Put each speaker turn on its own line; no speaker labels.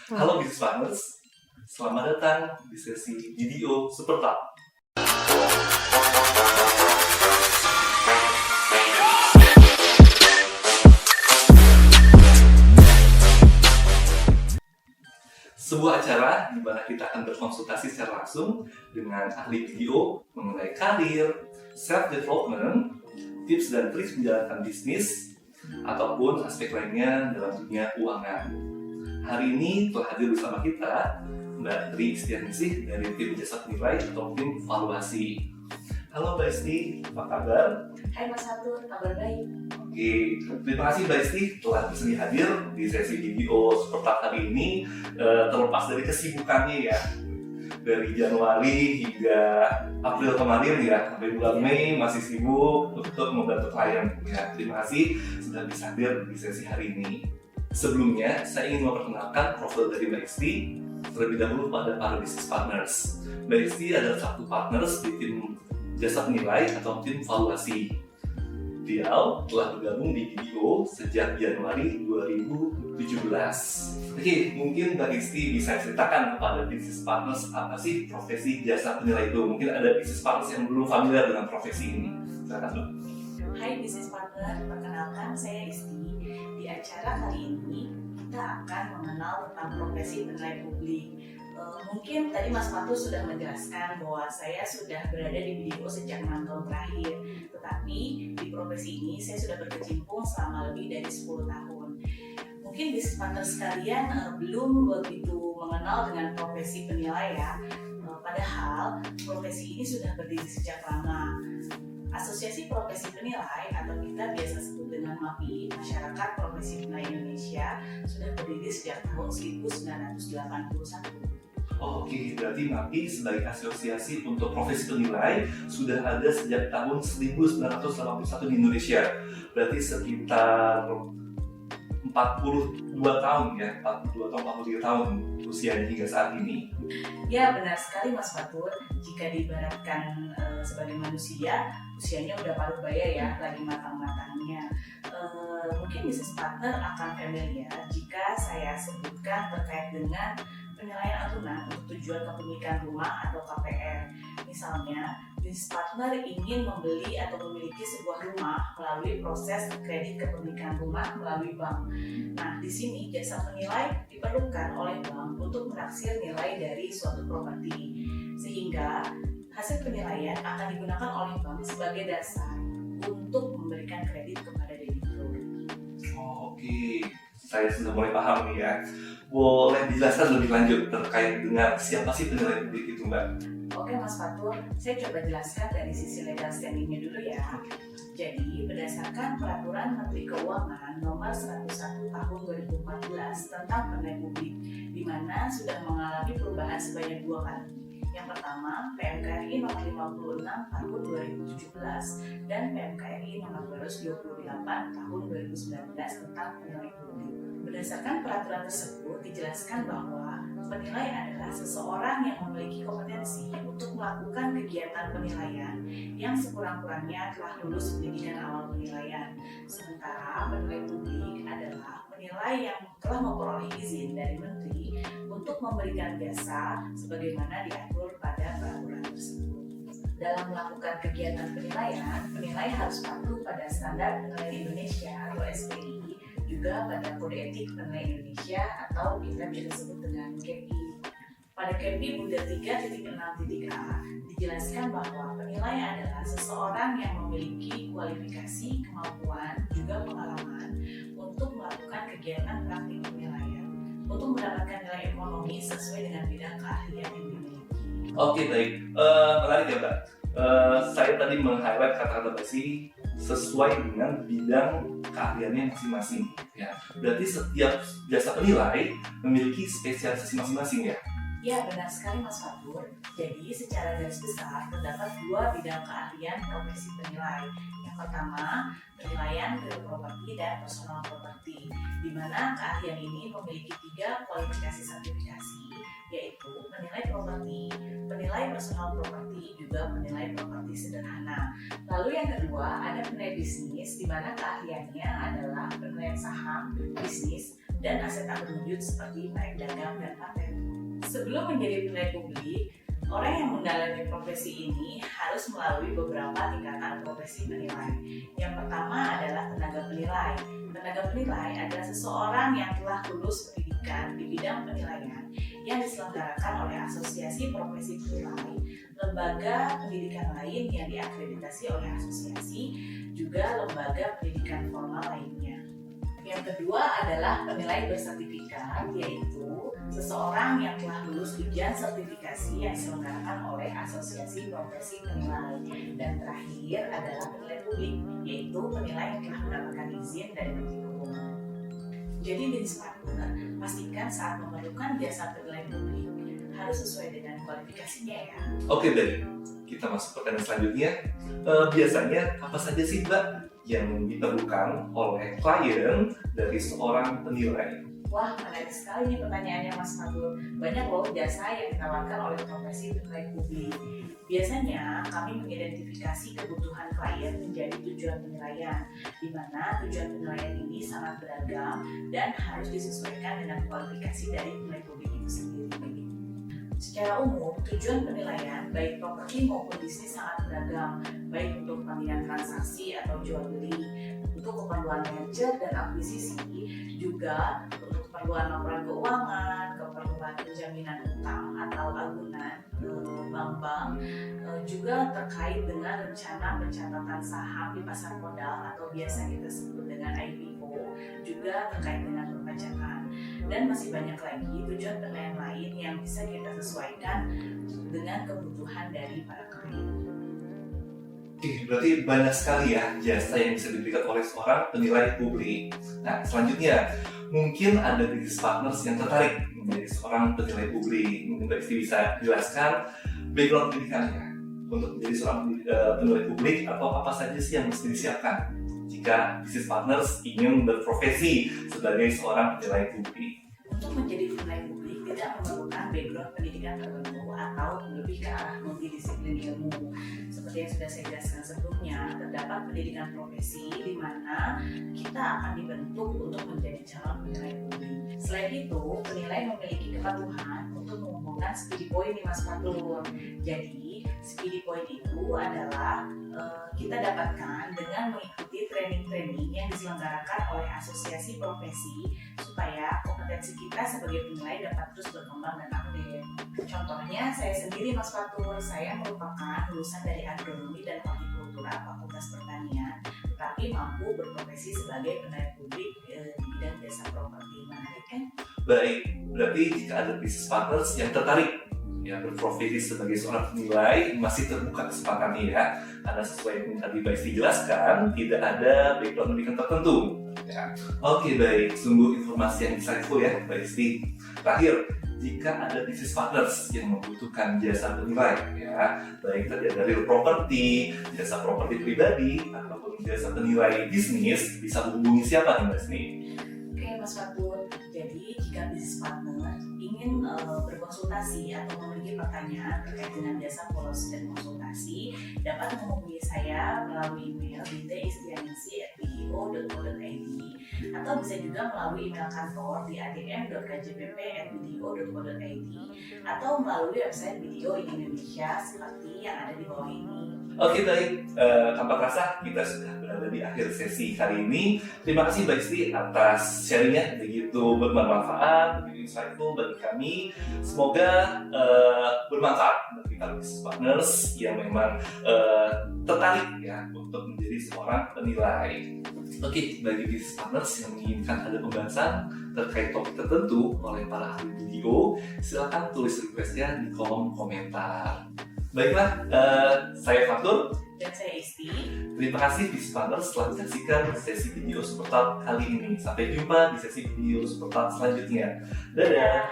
Halo Business Partners, selamat datang di sesi video Super Talk. Sebuah acara di mana kita akan berkonsultasi secara langsung dengan ahli video mengenai karir, self-development, tips dan trik menjalankan bisnis, ataupun aspek lainnya dalam dunia keuangan. Hari ini telah hadir bersama kita Mbak Tri Istianingsih dari tim jasa penilai atau tim valuasi. Halo Mbak Isti, apa kabar?
Hai Mas Fatur, kabar baik.
Oke, terima kasih Mbak Isti telah bersedia hadir di sesi video Super Talk hari ini. Terlepas dari kesibukannya ya, dari Januari hingga April kemarin ya, sampai bulan Mei masih sibuk untuk membantu klien. Ya, terima kasih sudah bisa hadir di sesi hari ini. Sebelumnya, saya ingin memperkenalkan profil dari Mbak Isti terlebih dahulu pada para business partners. Mbak Isti adalah satu partners di tim jasa penilai atau tim valuasi. Beliau telah bergabung di BDO sejak Januari 2017. Oke, mungkin Mbak Isti bisa ceritakan kepada business partners apa sih profesi jasa penilai itu? Mungkin ada business partners yang belum familiar dengan profesi ini. Silakan Mbak.
Hai business partner, perkenalkan saya Isti. Di acara kali ini kita akan mengenal tentang profesi penilai publik. Mungkin tadi Mas Fatur sudah menjelaskan bahwa saya sudah berada di BDO sejak 6 tahun terakhir. Tetapi di profesi ini saya sudah berkecimpung selama lebih dari 10 tahun. Mungkin business partner sekalian belum begitu mengenal dengan profesi penilai ya. Padahal profesi ini sudah berdiri sejak lama. Asosiasi Profesi Penilai atau kita biasa sebut dengan MAPI, Masyarakat Profesi Penilai Indonesia, sudah berdiri sejak tahun 1981.
Oke, berarti MAPI sebagai asosiasi untuk profesi penilai sudah ada sejak tahun 1981 di Indonesia. Berarti sekitar 42 tahun ya, 42 atau 43 tahun usianya hingga saat ini.
Ya benar sekali Mas Fatur, jika diibaratkan sebagai manusia, usianya udah paruh baya ya, lagi matang-matangnya. Mungkin business partner akan familiar jika saya sebutkan terkait dengan penilaian aturan untuk tujuan kepemilikan rumah atau KPR. Misalnya, business partner ingin membeli atau memiliki sebuah rumah melalui proses kredit kepemilikan rumah melalui bank. Nah, di sini jasa penilai diperlukan oleh bank untuk menaksir nilai dari suatu properti. Sehingga hasil penilaian akan digunakan oleh bank sebagai dasar untuk memberikan kredit kepada debitur.
Oke, saya sudah mulai paham nih ya. Boleh dijelaskan lebih lanjut terkait dengan siapa sih penilai publik itu Mbak?
Oke Mas Fatur, saya coba jelaskan dari sisi legal standingnya dulu ya. Jadi berdasarkan Peraturan Menteri Keuangan Nomor 101 Tahun 2014 tentang penilaian publik, di mana sudah mengalami perubahan sebanyak 2 kali. Yang pertama, PMKRI Nomor 56 Tahun 2017 dan PMKRI Nomor 228 Tahun 2019 tentang penilaian publik. Berdasarkan peraturan tersebut dijelaskan bahwa penilai adalah seseorang yang memiliki kompetensi untuk melakukan kegiatan penilaian yang sekurang-kurangnya telah lulus pendidikan awal penilaian. Sementara penilai publik adalah penilai yang telah memperoleh izin dari menteri untuk memberikan jasa sebagaimana diatur pada peraturan tersebut. Dalam melakukan kegiatan penilaian, penilai harus patuh pada standar penilaian Indonesia atau SPI, juga pada Kode Etik Penilai Indonesia atau kita bisa sebut dengan KEPI. Pada KEPI Bunda 3.6.a dijelaskan bahwa penilai adalah seseorang yang memiliki kualifikasi, kemampuan, juga pengalaman untuk melakukan kegiatan praktik penilaian untuk mendapatkan nilai ekonomi sesuai dengan bidang keahlian yang dimiliki.
Oke, baik. Menarik ya Mbak. Saya tadi meng-highlight kata-kata basi sesuai dengan bidang keahliannya masing-masing. Ya, berarti setiap jasa penilai memiliki spesialisasi masing-masing ya?
Ya, benar sekali Mas Fatur. Jadi secara garis besar terdapat 2 bidang keahlian profesi penilai. Yang pertama, penilaian real property dan personal property, di mana keahlian ini memiliki 3 kualifikasi sertifikasi, yaitu penilai properti, penilai personal property, juga penilai properti sederhana. Lalu yang kedua ada penilai bisnis, di mana keahliannya adalah penilaian saham, bisnis, dan aset atribut seperti merek dagang dan paten. Sebelum menjadi penilai publik, orang yang mendalami profesi ini harus melalui beberapa tingkatan profesi penilai. Yang pertama adalah tenaga penilai. Tenaga penilai adalah seseorang yang telah lulus pendidikan di bidang penilaian yang diselenggarakan oleh asosiasi profesi penilai, lembaga pendidikan lain yang diakreditasi oleh asosiasi, juga lembaga pendidikan formal lainnya. Yang kedua adalah penilai bersertifikat, yaitu seseorang yang telah lulus ujian sertifikasi yang diselenggarakan oleh asosiasi profesi penilai. Dan terakhir adalah penilai publik, yaitu penilai yang telah mendapatkan izin dari Menteri Keuangan. Jadi business partner, pastikan saat memerlukan jasa penilai publik harus sesuai dengan kualifikasinya ya.
Oke, baik. Kita masuk pertanyaan selanjutnya. Biasanya apa saja sih Mbak yang diperlukan oleh klien dari seorang penilai?
Wah, menarik sekali nih pertanyaannya Mas Fatur. Banyak loh jasa yang ditawarkan oleh profesi penilai publik. Biasanya kami mengidentifikasi kebutuhan klien menjadi tujuan penilaian, di mana tujuan penilaian ini sangat beragam dan harus disesuaikan dengan kualifikasi dari penilai publik itu sendiri. Secara umum, tujuan penilaian baik properti maupun bisnis sangat beragam, baik untuk kepentingan transaksi atau jual beli, untuk keperluan merger dan akuisisi, juga untuk keperluan laporan keuangan, keperluan penjaminan utang atau agunan bank-bank, juga terkait dengan rencana pencatatan saham di pasar modal atau biasa kita sebut dengan IPO, juga terkait dengan perpajakan. Dan masih banyak lagi tujuan penilaian lain yang bisa kita sesuaikan dengan kebutuhan dari para klien.
Oke, berarti banyak sekali ya jasa yang bisa diberikan oleh seorang penilai publik. Nah, selanjutnya mungkin ada business partners yang tertarik menjadi seorang penilai publik. Mungkin Mbak Isti bisa jelaskan background pendidikannya untuk menjadi seorang penilai publik, atau apa saja sih yang mesti disiapkan jika business partners ingin berprofesi sebagai seorang penilai publik.
Untuk menjadi penilai publik tidak memerlukan background pendidikan tertentu atau lebih ke arah multidisiplin ilmu. Seperti yang sudah saya jelaskan sebelumnya, terdapat pendidikan profesi di mana kita akan dibentuk untuk menjadi calon penilai publik. Selain itu, penilai memiliki kepatuhan untuk mengumpulkan speedy point nih Mas Fatur. Jadi, speedy point itu adalah kita dapatkan dengan mengikuti training-training yang diselenggarakan oleh asosiasi profesi supaya kompetensi kita sebagai penilai dapat terus berkembang dan update. Contohnya, saya sendiri Mas Fatur, saya merupakan lulusan dari agronomi dan hortikultura Fakultas Pertanian, tapi mampu berprofesi sebagai penilai publik di bidang jasa properti. Menarik kan?
Baik, berarti jika ada business partners yang tertarik ya berprofesi sebagai seorang penilai, masih terbuka kesempatannya ya, karena sesuai yang tadi Mbak Isti jelaskan, tidak ada background pendidikan tertentu ya. Oke, baik, sungguh informasi yang insightful ya Mbak Isti. Terakhir, jika ada business partners yang membutuhkan jasa penilai ya, baik tadi ada real property, jasa properti pribadi, ataupun jasa penilai bisnis, bisa menghubungi siapa nih Mbak Isti?
Oke Mas Fatur, jadi jika business partner ingin berkonsultasi atau memiliki pertanyaan terkait dengan jasa polos dan konsultasi, dapat menghubungi saya melalui email bdistianisi@bdo.co.id atau bisa juga melalui email kantor di adm.kjpp@bdo.co.id atau melalui website BDO Indonesia seperti yang ada di bawah ini.
Oke, baik, tanpa terasa kita sudah berada di akhir sesi kali ini. Terima kasih Mbak Isti atas sharingnya, begitu bermanfaat, begitu insightful bagi kami. Semoga bermanfaat bagi para business partners yang memang tertarik ya untuk menjadi seorang penilai. Oke, bagi business partners yang menginginkan ada pembahasan terkait topik tertentu oleh para ahli video, silakan tulis requestnya di kolom komentar. Baiklah, saya Fatur
Dan saya Isti.
Terima kasih business partners telah menyaksikan sesi video Supertalk kali ini. Sampai jumpa di sesi video Supertalk selanjutnya. Dadah!